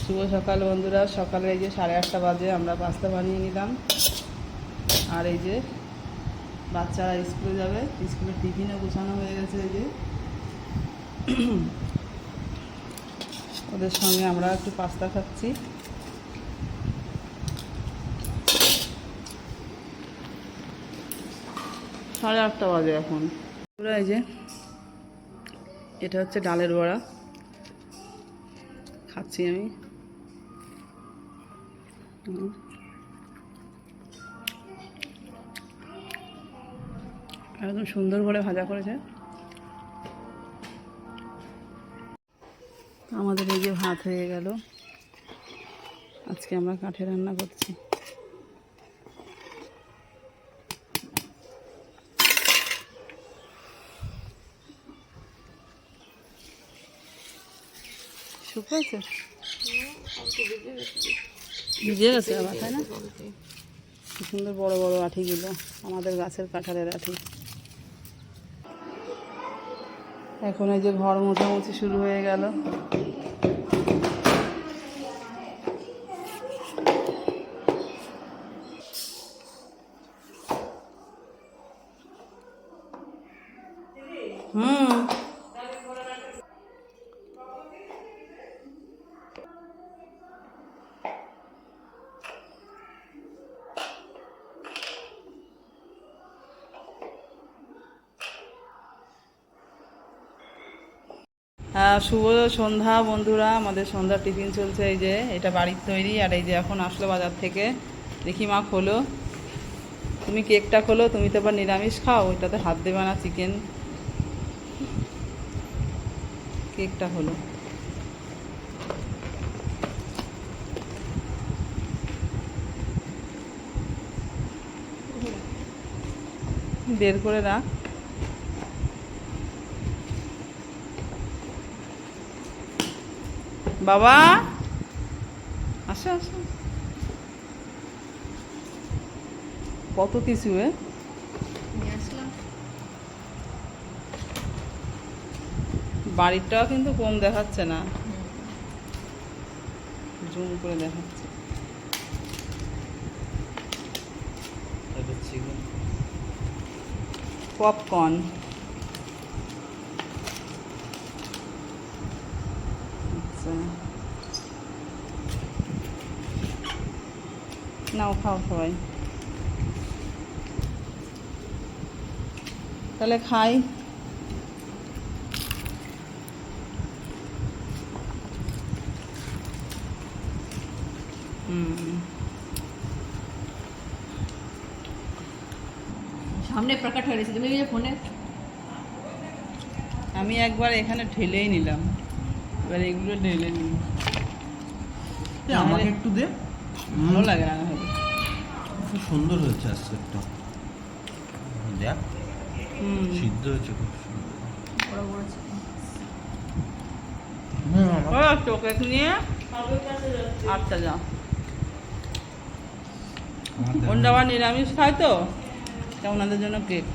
শুভ সকাল বন্ধুরা। সকালে এই যে 8:30 বাজে আমরা পাস্তা বানিয়ে নিলাম। আর এই যে বাচ্চারা স্কুলে যাবে, স্কুলের টিফিনও গোছানো হয়ে গেছে। এই যে ওদের সঙ্গে আমরা একটু পাস্তা খাচ্ছি। সাড়ে 8টা বাজে এখন। এই যে এটা হচ্ছে ডালের বড়া, খাচ্ছি আমি। একদম সুন্দর করে ভাজা করেছে। আমাদের এই যে ভাত হয়ে গেল। আজকে আমরা কাঠে রান্না করছি। শুকাইছে, ভিজে গেছে আবার, তাই না? কি সুন্দর বড় বড় আঠিগুলো, আমাদের গাছের কাঁঠালের আঠি। এখন এই যে ঘর মোছামুছি শুরু হয়ে গেল। শুভ সন্ধ্যা বন্ধুরা। আমাদের সন্ধ্যার টিফিন চলছে। এই যে এটা বাড়ির তৈরি, আর এই যে এখন আসলো বাজার থেকে। দেখি মা, খোলো, তুমি কেকটা খোলো। তুমি তো আবার নিরামিষ খাও, ওইটাতে হাত দেবে না, চিকেন। কেকটা খোলো। বের করে রাখ। বাবা আসো আসো। কত কিছু বাড়িটাও কিন্তু কম দেখাচ্ছে না, জুম করে দেখাচ্ছে। পপকর্ন, আচ্ছা নাও, খাও সবাই। তাহলে খাই। সামনে প্রকট হয়ে গেছে, তুমি ফোনে। আমি একবার এখানে ঢেলেই নিলাম, এবার এগুলো ঢেলে নিই। আমাকে একটু দে, ভালো লাগে না হলে। খুব সুন্দর হয়েছে আজকে একটা, দেখ সিদ্ধ হয়েছে খুব সুন্দর। বড় বড় চিকেন। তোকে নিয়ে আচ্ছা যা। ওনারা আবার নিরামিষ খায় তো, তা ওনাদের জন্য কেক।